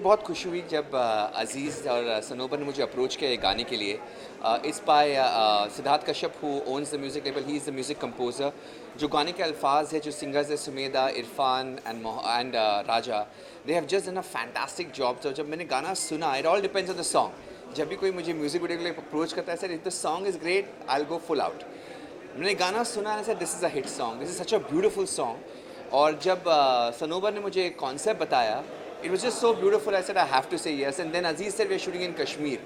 बहुत खुशी हुई जब अज़ीज़ और सनोबर ने मुझे अप्रोच किया ये गाने के लिए। It's by Siddharth Kashyap who owns the music label, he is the music composer. जो गाने के अल्फाज है, जो सिंगर्स है Sumeda, Irfan and Raja, they have just done a fantastic job. तो जब मैंने गाना सुना, it all depends on the song. जब भी कोई मुझे म्यूज़िक वीडियो के लिए अप्रोच करता है, sir if the song is great I will go full out. मैंने गाना सुना है, sir this is a hit song, this is such a beautiful song. और जब सनोबर ने मुझे कॉन्सेप्ट बताया, it was just so beautiful. I said I have to say yes. And then Aziz said we're shooting in Kashmir.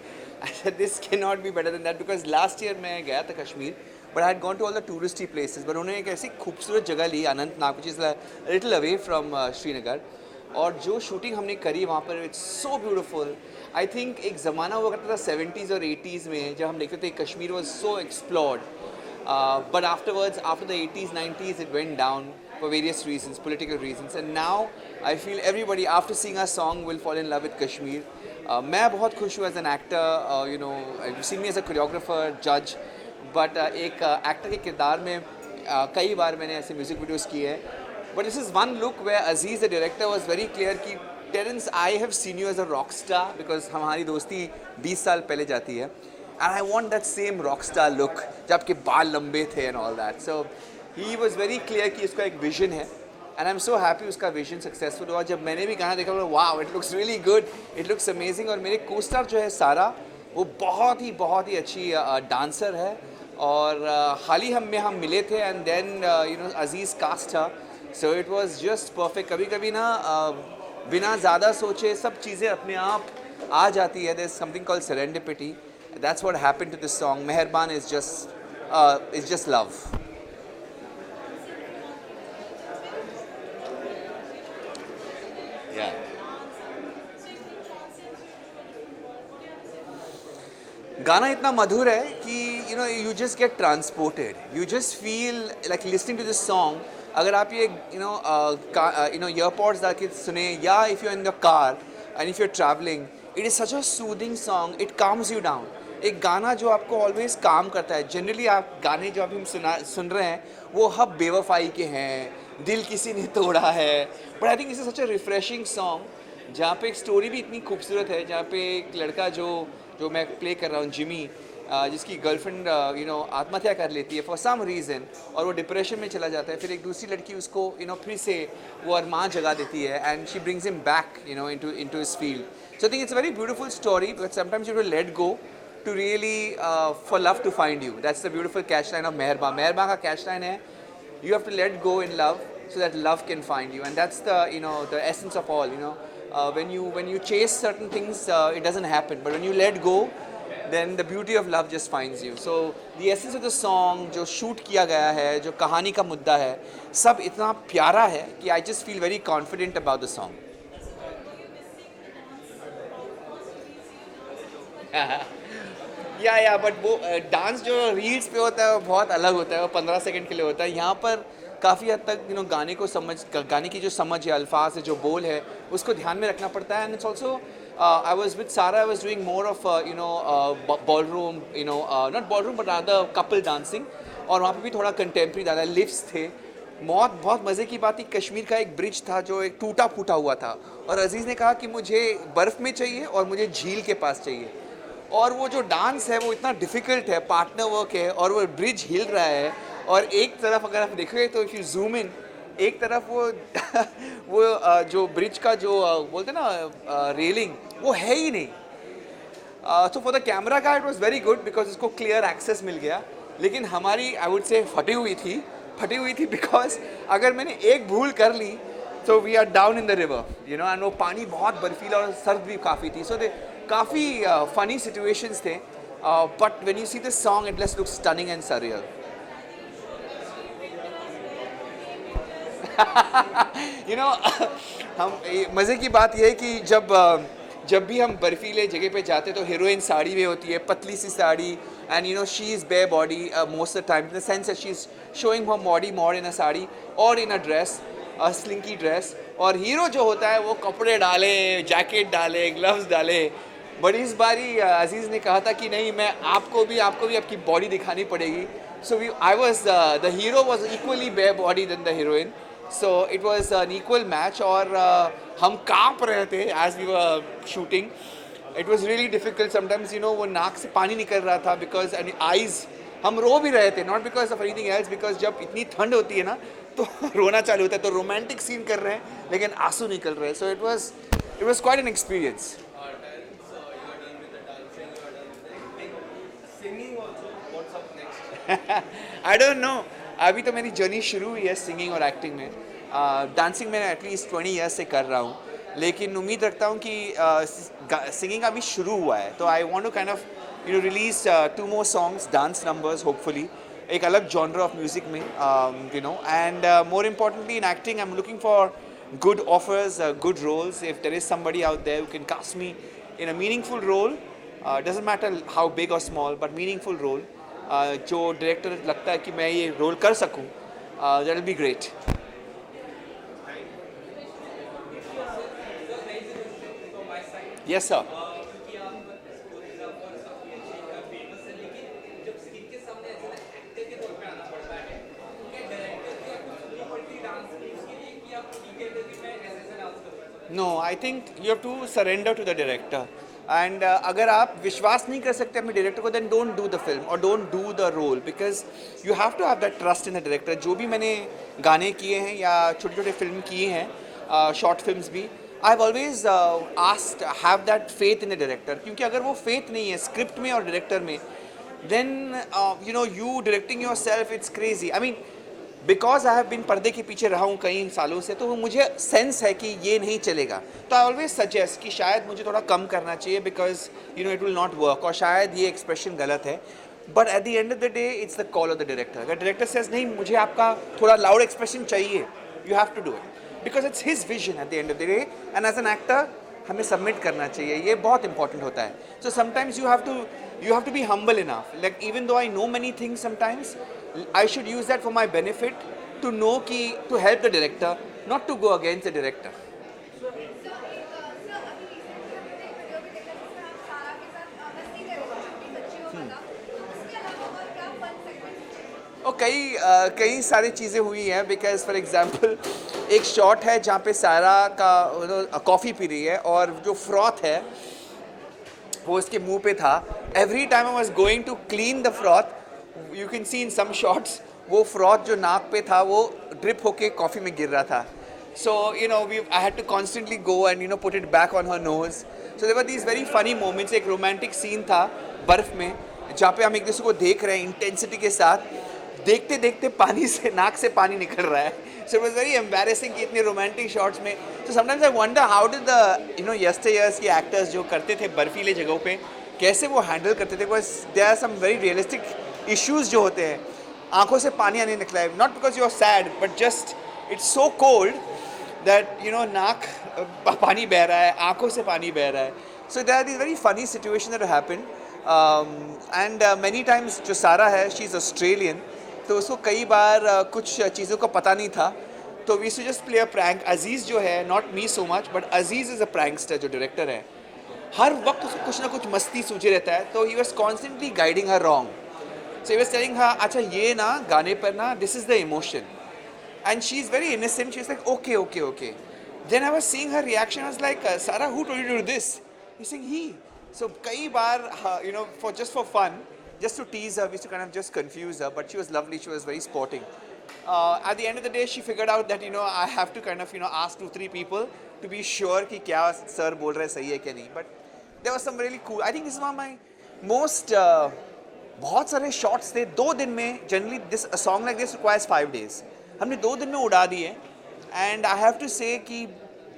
I said this cannot be better than that because last year मैं गया था Kashmir, but I had gone to all the touristy places. But उन्होंने एक ऐसी खूबसूरत जगह ली Anantnag, which is a little away from Srinagar, और जो शूटिंग हमने करी वहाँ पर, it's so beautiful. I think एक ज़माना हुआ करता था 70s और 80s में जब हम देखते थे Kashmir was so explored, but afterwards, after the 80s, 90s, it went down for various reasons, political reasons. And now I feel everybody, after seeing our song, will fall in love with Kashmir. मैं बहुत खुश हूँ as an actor, you know, you've seen me as a choreographer, judge, but एक actor के किरदार में कई बार मैंने ऐसे music videos किए हैं. But this is one look where Aziz, the director, was very clear कि Terence, I have seen you as a rock star because हमारी दोस्ती 20 साल पहले जाती है. And I want that same rock star look जब आपके बाल लंबे थे and all that. So he was very clear कि इसका एक vision है. And I'm so happy उसका vision successful हुआ. जब मैंने भी गाना देखा, wow, it looks really good, it looks amazing. और मेरे co-star जो है सारा, वो बहुत ही अच्छी dancer है. और हाल ही हम मिले थे and then you know Aziz cast her. So it was just perfect. कभी-कभी ना बिना ज़्यादा सोचे सब चीज़ें अपने आप आ जाती है. There's something called serendipity. That's what happened to this song. Meherban is just love. Yeah. गाना इतना मधुर है कि you just get transported. You just feel like listening to this song. अगर आप ये earpods डाल के सुने, या if you're in the car and if you're traveling, it is such a soothing song. It calms you down. एक गाना जो आपको ऑलवेज काम करता है. जनरली आप गाने जो अभी हम सुन रहे हैं वो हब बेवफाई के हैं, दिल किसी ने तोड़ा है, बट आई थिंक इस सच अ रिफ्रेशिंग सॉन्ग जहाँ पे एक स्टोरी भी इतनी खूबसूरत है, जहाँ पे एक लड़का जो मैं प्ले कर रहा हूँ जिमी, जिसकी गर्लफ्रेंड आत्महत्या कर लेती है फॉर सम रीज़न, और वो डिप्रेशन में चला जाता है. फिर एक दूसरी लड़की उसको फिर से वो अरमान जगा देती है and she brings him back into his field. So I think it's a very beautiful story, but sometimes you will let go to really for love to find you. That's the beautiful catchline of Meherban. Meherban का catchline है, you have to let go in love so that love can find you, and that's the the essence of all. When you chase certain things, it doesn't happen, but when you let go, then the beauty of love just finds you. So the essence of the song, जो shoot किया गया है, जो कहानी का मुद्दा है, सब इतना प्यारा है कि I just feel very confident about the song. या बट वो डांस जो रील्स पे होता है वो बहुत अलग होता है, वो 15 सेकंड के लिए होता है. यहाँ पर काफ़ी हद तक गाने की जो समझ है, अल्फाज है, जो बोल है, उसको ध्यान में रखना पड़ता है. And it's also I was with Sara, I was doing more of ballroom, not ballroom but rather couple dancing, और वहाँ पे भी थोड़ा कंटेम्प्रेरी डाला, लिफ्ट्स थे. बहुत मज़े की बात थी, कश्मीर का एक ब्रिज था जो एक टूटा फूटा हुआ था, और अजीज़ ने कहा कि मुझे बर्फ़ में चाहिए और मुझे झील के पास चाहिए. और वो जो डांस है वो इतना डिफ़िकल्ट है, पार्टनर वर्क है, और वो ब्रिज हिल रहा है, और एक तरफ अगर आप देखोगे तो इफ़ यू जूम इन, एक तरफ वो जो ब्रिज का जो बोलते हैं ना रेलिंग, वो है ही नहीं. सो फॉर द कैमरा का it was very good because उसको क्लियर एक्सेस मिल गया. लेकिन हमारी आई वुड से फटी हुई थी बिकॉज अगर मैंने एक भूल कर ली तो we are down in the river, and वो पानी बहुत बर्फीला और सर्द भी काफ़ी थी. सो काफ़ी फनी सिचुएशंस थे, but when you see this song it just looks stunning and surreal. हम मज़े की बात यह है कि जब भी हम बर्फीले जगह पे जाते तो हीरोइन साड़ी में होती है, पतली सी sari, and she is bare body most of the time, in the sense that she is showing her body more in a sari और in a dress, a slinky dress. और हीरो जो होता है वो कपड़े डाले, जैकेट डाले, ग्लव्स डाले. बट इस बारी अजीज़ ने कहा था कि नहीं, मैं आपको भी आपकी बॉडी दिखानी पड़ेगी. So I was the hero was equally bare body than the heroine. So it was an equal match और हम कांप रहे थे as we were shooting. It was really difficult sometimes, you know, वो नाक से पानी निकल रहा था because and eyes हम रो भी रहे थे, not because of anything else, because जब इतनी ठंड होती है ना तो रोना चालू होता है, तो रोमांटिक सीन कर रहे हैं लेकिन आंसू निकल रहे हैं. So it was quite an experience. I don't know. अभी तो मेरी जर्नी शुरू हुई है सिंगिंग और एक्टिंग में. डांसिंग मैं एटलीस्ट 20 ईयर्स से कर रहा हूँ, लेकिन उम्मीद रखता हूँ कि सिंगिंग अभी शुरू हुआ है. तो I want to kind of you know release 2 more songs, dance numbers hopefully, एक अलग जॉनर ऑफ म्यूजिक में, you know. And more importantly in acting I am looking for good offers, good roles. If there is somebody out there who can cast me in a meaningful role, doesn't matter how big or small, but meaningful role, जो director लगता है कि मैं ये role कर सकूं, that will be great. Yes sir. No, I think you have to surrender to the director. And अगर आप विश्वास नहीं कर सकते अपने डायरेक्टर को, then don't do the film or don't do the role, because you have to have that trust in the director. जो भी मैंने गाने किए हैं या छोटे छोटे फिल्म किए हैं, शॉर्ट फिल्म्स भी, I have always asked have that faith in the director. क्योंकि अगर वो फेथ नहीं है स्क्रिप्ट में और डायरेक्टर में, then you know, you directing yourself, it's crazy. I mean, because I have been पर्दे के पीछे रहा हूँ कई सालों से, तो मुझे सेंस है कि ये नहीं चलेगा. तो आई ऑलवेज सजेस्ट कि शायद मुझे थोड़ा कम करना चाहिए, because you know it will not work, और शायद ये एक्सप्रेशन गलत है. But at the end of the day it's the call of the director. अगर डायरेक्टर सेज नहीं मुझे आपका थोड़ा लाउड एक्सप्रेशन चाहिए, you have to do it, because it's his vision at the end of the day. And as an actor हमें submit करना चाहिए, ये बहुत इंपॉर्टेंट होता है. So sometimes you have to be humble enough, like even though I know many things, sometimes I should use that for my benefit, to know ki to help the director, not to go against the director. और कई सारी चीज़ें हुई हैं, because for example एक shot है जहाँ पे सारा का कॉफ़ी पी रही है और जो फ्रॉथ है वो उसके मुंह पे था. Every time I was going to clean the froth, you can see in some shots वो फ्रॉथ जो नाक पे था वो ड्रिप होके कॉफ़ी में गिर रहा था. So you know I had to constantly go and you know put it back on her nose. So there were these very funny moments. एक रोमांटिक सीन था बर्फ़ में जहाँ पे हम एक दूसरे को देख रहे हैं इंटेंसिटी के साथ, देखते देखते पानी से नाक से पानी निकल रहा है. So it was very embarrassing कि इतने रोमांटिक शॉट्स में. So sometimes I wonder how did the you know yesteryears के एक्टर्स जो करते थे बर्फीले जगहों पे, कैसे वो हैंडल करते थे. Because there are some very realistic issues जो होते हैं. आंखों से पानी आने निकला है, not because you are sad, but just it's so cold that you know नाक पानी बह रहा है, आंखों से पानी बह रहा है. So there are this very funny situation that happened. And many times जो सारा है, शी इज़ ऑस्ट्रेलियन, तो उसको कई बार कुछ चीज़ों का पता नहीं था, तो we too just play a prank. Aziz जो है, not me so much, but Aziz is a prankster जो डायरेक्टर है, हर वक्त उसको कुछ ना कुछ मस्ती सूझे रहता है. तो he was constantly guiding her wrong. So he was telling her, अच्छा ये ना गाने पर ना this is the emotion, and she is very innocent. She's like okay. Then I was seeing her reaction. I was like, Sarah, who told you to do this? He's saying he. So कई बार you know for fun, just to tease her, we used to kind of just confuse her. But she was lovely. She was very sporting. At the end of the day, she figured out that you know I have to kind of you know ask 2-3 people to be sure कि क्या sir बोल रहे सही है क्या नहीं. But there was some really cool. I think this is one of my most बहुत सारे शॉट्स थे 2 दिन में. Generally this song like this requires 5 days. हमने 2 दिन में उड़ा दिए. एंड आई हैव टू से कि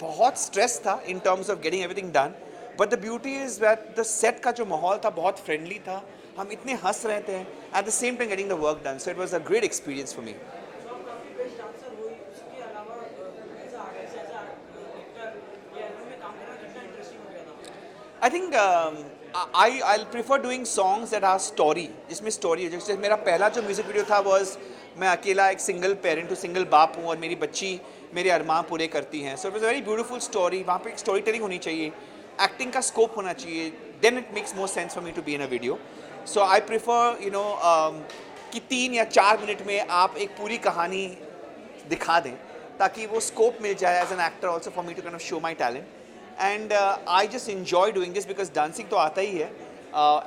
बहुत स्ट्रेस था in terms of getting everything done, but the beauty is that the set का जो माहौल था बहुत फ्रेंडली था. हम इतने हंस रहे थे at the same time getting the work done. So it was a great experience for me. I think I'll prefer doing songs that are story, जिसमें स्टोरी है. जैसे मेरा पहला जो म्यूज़िक वीडियो था was मैं अकेला एक सिंगल पेरेंट हूँ, सिंगल बाप हूँ और मेरी बच्ची मेरे अरमान पूरे करती हैं. सो it was a very beautiful story. वहाँ पे एक स्टोरी टेलिंग होनी चाहिए, एक्टिंग का स्कोप होना चाहिए, then it makes more sense for me to be in a video. So I prefer you know कि 3 या 4 मिनट में आप एक पूरी कहानी दिखा दें, ताकि वो स्कोप मिल जाए as an actor also for me to kind of show my talent. And I just enjoy doing this because dancing तो आता ही है,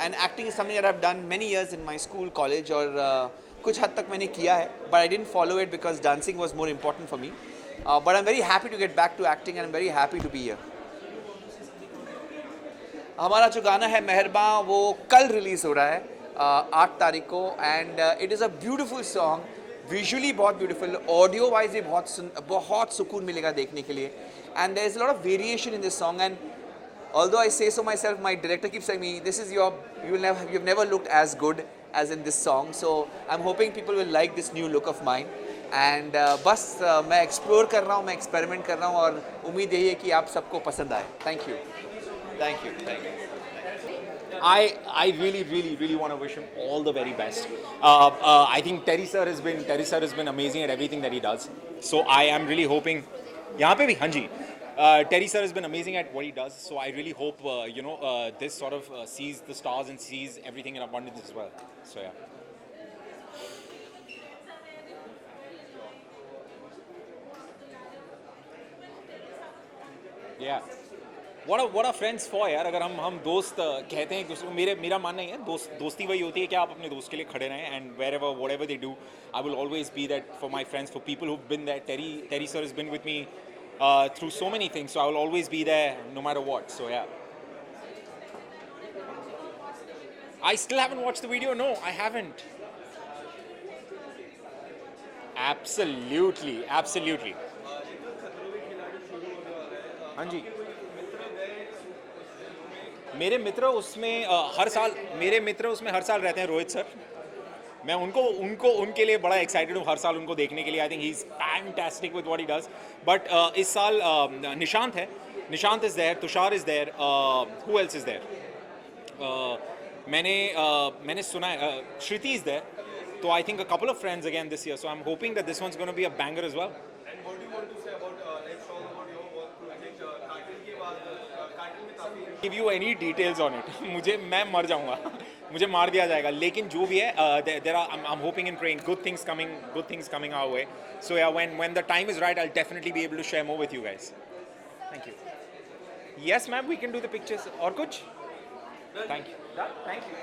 and acting is something that I have done many years in my school, college, और कुछ हद तक मैंने किया है, but I didn't follow it because dancing was more important for me. But I'm very happy to get back to acting and I'm very happy to be here. हमारा जो गाना है मेहरबां वो कल रिलीज़ हो रहा है 8 तारीख को, and it is a beautiful song, visually बहुत ब्यूटीफुल, ऑडियो वाइज भी बहुत सुकून मिलेगा देखने के लिए. And there is a lot of variation in this song, and although I say so myself, my director keeps saying me, this is you've never looked as good as in this song. So I'm hoping people will like this new look of mine. And बस मैं explore कर रहा हूँ, मैं experiment कर रहा हूँ, और उम्मीद यही है कि आप सबको पसंद आए. Thank you. Thank you. Thank you. I really want to wish him all the very best. I think Terry sir has been amazing at everything that he does. So I am really hoping. यहाँ पे भी हाँ जी. Terry sir has been amazing at what he does. So I really hope this sort of sees the stars and sees everything in abundance as well. So yeah. Yeah. What are friends for यार. अगर हम दोस्त कहते हैं एक दूसरे को, मेरा मानना ही है दोस्ती वही होती है कि आप अपने दोस्त के लिए खड़े रहें. And whatever they do, I will always be that for my friends, for people who've been there. Terry sir has been with me through so many things, so I will always be there no matter what. So yeah. I still haven't watched the video. No, I haven't. Absolutely. हाँ जी. मेरे मित्र उसमें हर साल रहते हैं. Rohit sir, मैं उनके लिए बड़ा एक्साइटेड हूँ हर साल उनको देखने के लिए. I think he is fantastic with what he does. But इस साल Nishant is there, Tushar is there, who else is there, मैंने सुना है श्रुति इज़ देयर. तो I think a couple of friends again this year. So I am hoping that this one's gonna be a banger as well. And what do you want to say about next song, about your work? I think Kartil के बाद Kartil में काफी give you any details on it. मैं मर जाऊंगा. मुझे मार दिया जाएगा. लेकिन जो भी है, आई am hoping and praying good things coming our way. So yeah, when the time is right, I'll definitely be able to share more with you guys. Thank you. Yes ma'am, we can do the pictures. और कुछ? Thank you guys. Thank you.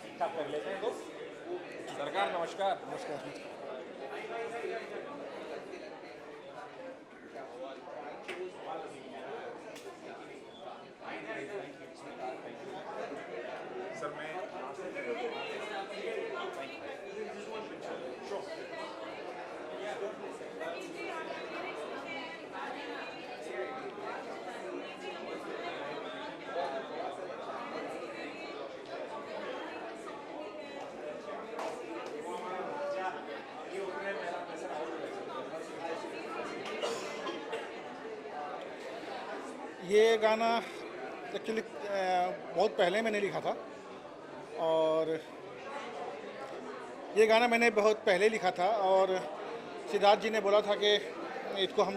ठीक ठाक कर लेते हैं दोस्त. सरकार नमस्कार. सर मैं ये गाना एक्चुअली बहुत पहले मैंने लिखा था, और ये गाना मैंने बहुत पहले लिखा था, और सिद्धार्थ जी ने बोला था कि इसको हम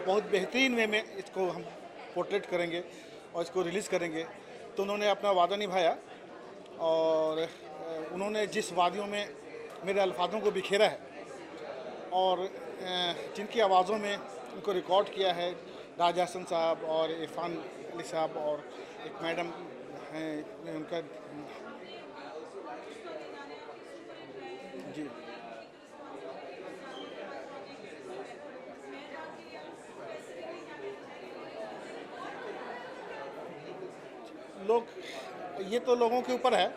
बहुत बेहतरीन वे में इसको हम पोर्ट्रेट करेंगे और इसको रिलीज़ करेंगे. तो उन्होंने अपना वादा निभाया, और उन्होंने जिस वादियों में मेरे अल्फाजों को बिखेरा है और जिनकी आवाज़ों में उनको रिकॉर्ड किया है, राज हसन साहब और इरफान अली साहब और एक मैडम हैं उनका जी. लोग, ये तो लोगों के ऊपर है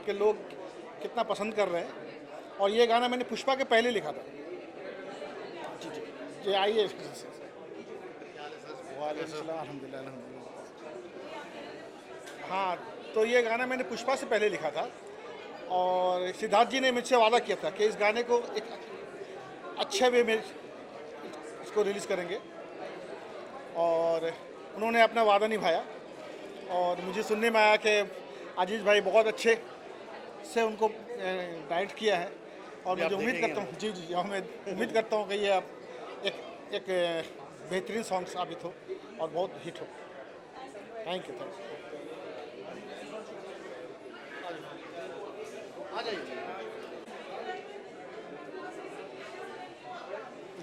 कि लोग कितना पसंद कर रहे हैं. और ये गाना मैंने पुष्पा के पहले लिखा था. जी आइए. अल्हम्दुलिल्लाह. हाँ, तो ये गाना मैंने पुष्पा से पहले लिखा था, और सिद्धार्थ जी ने मुझसे वादा किया था कि इस गाने को एक अच्छे वे में इसको रिलीज़ करेंगे, और उन्होंने अपना वादा निभाया. और मुझे सुनने में आया कि अजीज भाई बहुत अच्छे से उनको डायरेक्ट किया है, और मुझे उम्मीद करता हूँ जी मैं उम्मीद करता हूँ कि ये अब एक बेहतरीन सॉन्ग साबित हो और बहुत हिट हो. Thank you.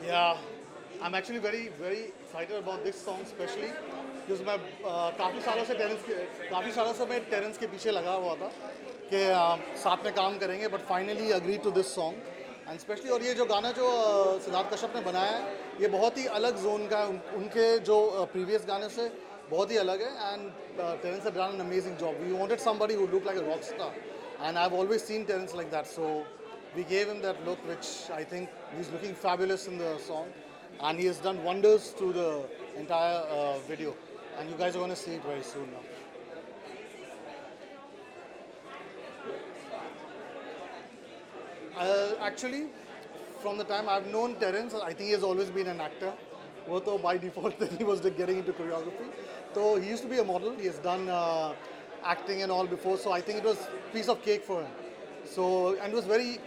Yeah, I'm actually very excited about this song especially because मैं काफ़ी सालों से मैं टेरेंस के पीछे लगा हुआ था कि साथ में काम करेंगे, but finally agreed to this song and especially और ये जो गाना जो सिद्धार्थ कश्यप ने बनाया है ये बहुत ही अलग जोन का है उनके जो प्रीवियस गाने से बहुत ही अलग है and Terence had done an amazing job. We wanted somebody who looked like a rock star and I've always seen Terence like that, so we gave him that look, which I think he's looking fabulous in the song, and he has done wonders through the entire video, and you guys are going to see it very soon now. Actually, from the time I've known Terence, I think he has always been an actor. वो तो by default then he was getting into choreography. So he used to be a model. He has done acting and all before. So I think it was a piece of cake for him. So and it was very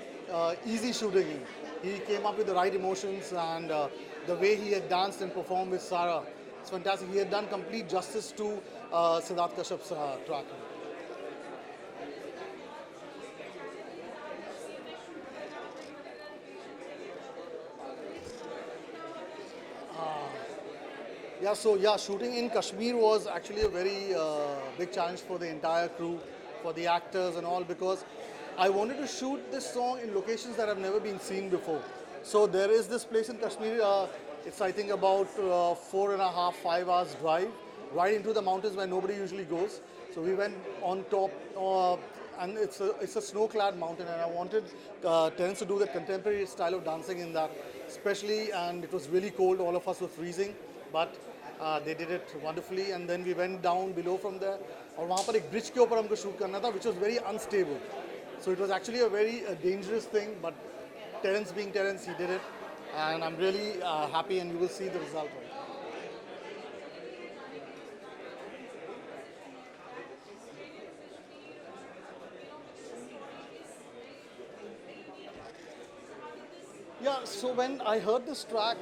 easy shooting him. He came up with the right emotions and the way he had danced and performed with Sarah. It's fantastic. He had done complete justice to Siddharth Kashyap's track. Yeah, shooting in Kashmir was actually a very big challenge for the entire crew, for the actors and all, because I wanted to shoot this song in locations that have never been seen before. So there is this place in Kashmir, it's I think about 4.5, 5 hours drive, right into the mountains where nobody usually goes. So we went on top, and it's a snow-clad mountain, and I wanted Terence to do the contemporary style of dancing in that, especially, and it was really cold, all of us were freezing, but they did it wonderfully, and then we went down below from there, और वहाँ पर एक bridge के ऊपर हमको shoot करना था, which was very unstable. So it was actually a very dangerous thing, but Terence being Terence, he did it, and I'm really happy, and you will see the result of it. Yeah, so when I heard this track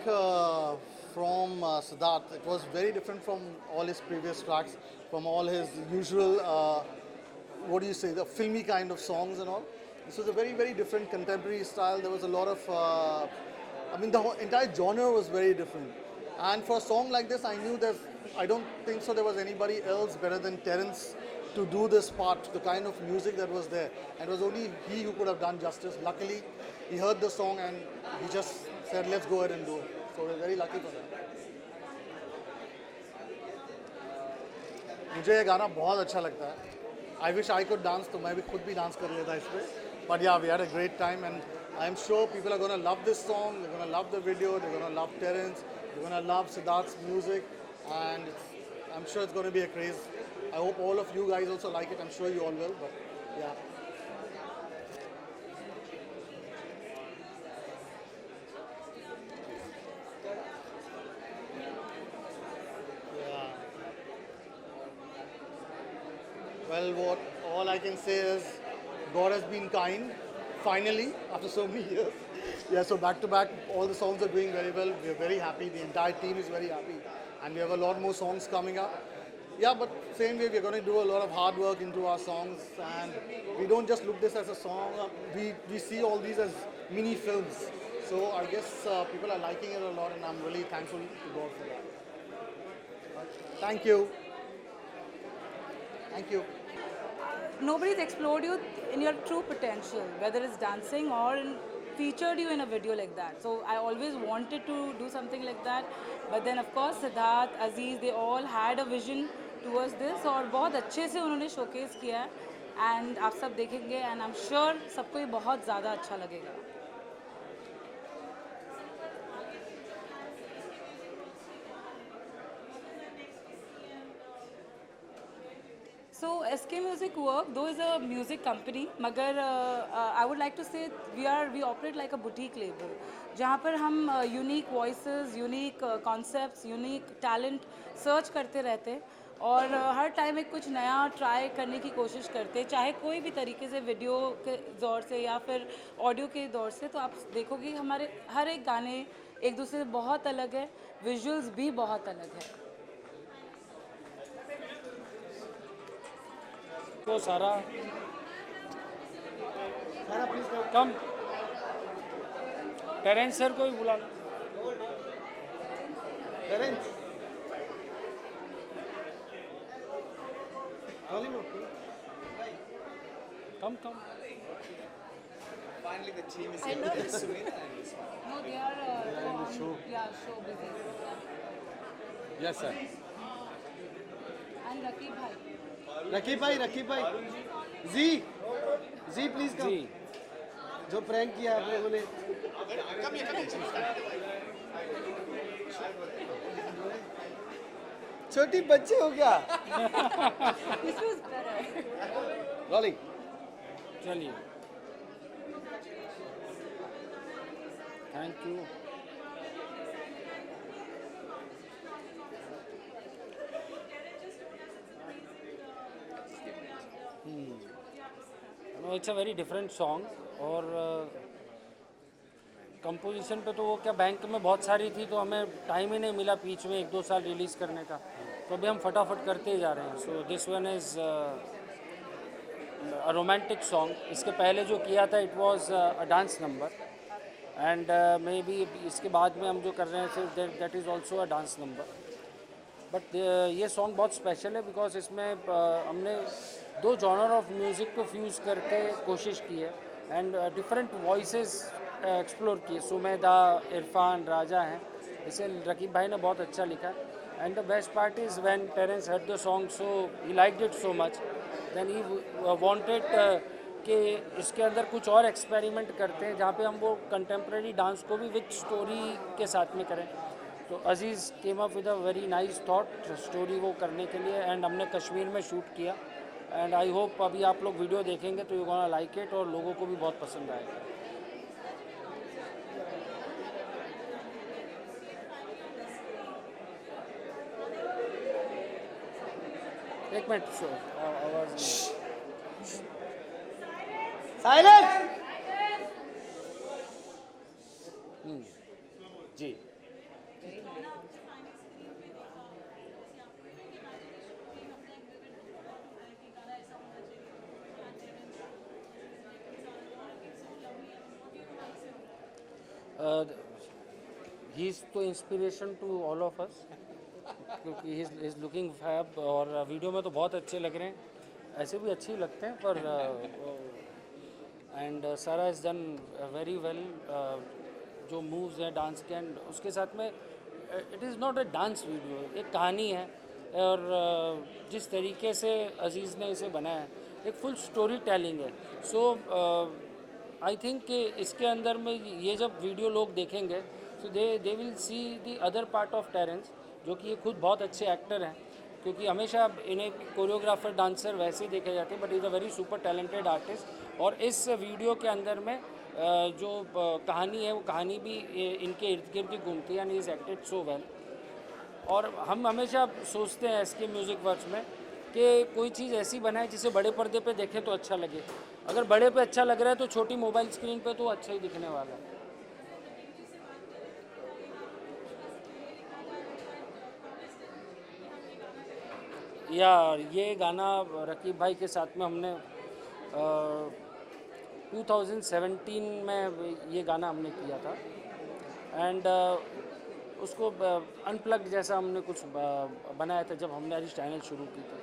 from Siddharth, it was very different from all his previous tracks, from all his usual, what do you say, the filmy kind of songs and all. This was a very different contemporary style. There was a lot of, the whole entire genre was very different. And for a song like this, I knew that I don't think so there was anybody else better than Terence to do this part, the kind of music that was there. And it was only he who could have done justice. Luckily, he heard the song and he just said, let's go ahead and do it. So we're very lucky for that. मुझे ये गाना बहुत अच्छा लगता है. I wish I could dance, तो मैं भी खुद भी dance कर लेता इस पे. But yeah, we had a great time, and I'm sure people are going to love this song. They're going to love the video. They're going to love Terence. They're going to love Siddharth's music, and I'm sure it's going to be a craze. I hope all of you guys also like it. I'm sure you all will. But yeah. Well, all I can say is God has been kind, finally, after so many years. Yeah, so back to back, all the songs are doing very well. We're very happy. The entire team is very happy. And we have a lot more songs coming up. Yeah, but same way, we're going to do a lot of hard work into our songs. And we don't just look this as a song. We see all these as mini films. So I guess people are liking it a lot, and I'm really thankful to God for that. Thank you. Thank you. Nobody's explored you in your true potential, whether it's dancing or featured you in a video like that. So I always wanted to do something like that. But then of course Siddharth, Aziz, they all had a vision towards this और बहुत अच्छे से उन्होंने showcase किया है. And आप सब देखेंगे and I'm sure सबको ये बहुत ज़्यादा अच्छा लगेगा. So SK Music Work, though is a music company, मगर I would like to say we operate like a boutique label, जहाँ पर हम unique voices, unique concepts, unique talent search करते रहते हैं और हर टाइम एक कुछ नया ट्राई करने की कोशिश करते हैं, चाहे कोई भी तरीके से वीडियो के दौर से या फिर ऑडियो के दौर से. तो आप देखोगे हमारे हर एक गाने एक दूसरे से बहुत अलग है, विजुअल्स भी बहुत अलग है. तो सारा कम टेरेंस सर को भी बुला लो. Terence. Call him up. Come. Finally, the team is I here. know. There's Sumedha and this one. No, they are show. show busy. Yes, sir. And Rakib bhai. Rakib bhai. Z, please come. जी जो prank किया आप लोगों ने. छोटी बच्चे हो क्या? This was better. Rolling. चलिए thank you. It's a very different song और कंपोजिशन पे तो वो क्या बैंक में बहुत सारी थी तो हमें टाइम ही नहीं मिला बीच में 1-2 साल रिलीज़ करने का, तो अभी हम फटाफट करते ही जा रहे हैं. So this one is a romantic song. इसके पहले जो किया था it was a dance number and may be इसके बाद में हम जो कर रहे हैं that is also a dance number. But ये सॉन्ग बहुत स्पेशल है बिकॉज इसमें हमने 2 जॉनर ऑफ म्यूज़िक को फ्यूज़ करके कोशिश की है एंड डिफरेंट वॉइसेस एक्सप्लोर किए. सुमेधा, इरफान, राजा हैं. इसे रकीब भाई ने बहुत अच्छा लिखा है. And the best part is when Terence heard the song so he liked it so much then he wanted कि इसके अंदर कुछ और एक्सपेरिमेंट करते हैं जहाँ पे हम वो कंटेम्प्रेरी डांस को भी विद स्टोरी के साथ में करें. तो Aziz came up with a very nice thought story वो करने के लिए एंड हमने कश्मीर में शूट किया एंड आई होप अभी आप लोग वीडियो देखेंगे तो यू गोना लाइक इट और लोगों को भी बहुत पसंद आएगा. एक मिनट आवाज़ Silence. जी. ही इज़ तो inspiration to all of us क्योंकि ही इज़ लुकिंग फैब और वीडियो में तो बहुत अच्छे लग रहे हैं, ऐसे भी अच्छे ही लगते हैं पर एंड सारा इज़ डन वेरी वेल. जो मूव्स हैं डांस के एंड उसके साथ में it is not a dance video, एक कहानी है और जिस तरीके से अजीज़ ने इसे बनाया है एक फुल स्टोरी टेलिंग है. सो आई थिंक कि इसके अंदर में ये जब वीडियो लोग देखेंगे तो they will see the other part of Terence जो कि ये खुद बहुत अच्छे एक्टर हैं क्योंकि हमेशा इन्हें कोरियोग्राफर डांसर वैसे ही देखे जाते हैं but is a very super talented artist. और इस वीडियो के अंदर में जो कहानी है वो कहानी भी इनके इर्द गिर्द ही घूमती है and is acted so well. और हम हमेशा सोचते हैं इसके म्यूज़िक वर्क्स में कि कोई चीज़ ऐसी बनाए जिसे बड़े पर्दे पे देखें तो अच्छा लगे. अगर बड़े पे अच्छा लग रहा है तो छोटी मोबाइल स्क्रीन पे तो अच्छा ही दिखने वाला है. यार ये गाना रकीब भाई के साथ में हमने 2017 में ये गाना हमने किया था एंड उसको अनप्लग्ड जैसा हमने कुछ बनाया था जब हमने आज चैनल शुरू की थी.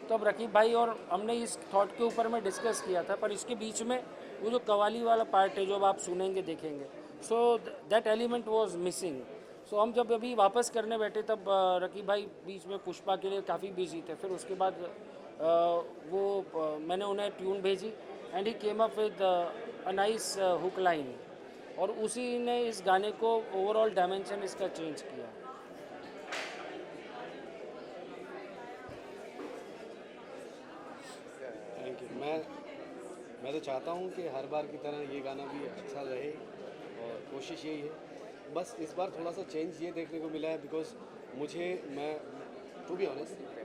तो अब रकीब भाई और हमने इस थॉट के ऊपर में डिस्कस किया था पर इसके बीच में वो जो कवाली वाला पार्ट है जो अब आप सुनेंगे देखेंगे so that element was missing. So हम जब अभी वापस करने बैठे तब रकीब भाई बीच में पुष्पा के लिए काफ़ी बिजी थे. फिर उसके बाद मैंने उन्हें ट्यून भेजी and he came up with a nice hook line और उसी ने इस गाने को ओवरऑल डायमेंशन इसका चेंज किया. Thank you. मैं तो चाहता हूँ कि हर बार की तरह ये गाना भी अच्छा रहे और कोशिश यही है. बस इस बार थोड़ा सा चेंज ये देखने को मिला है बिकॉज मैं टू बी ऑनेस्ट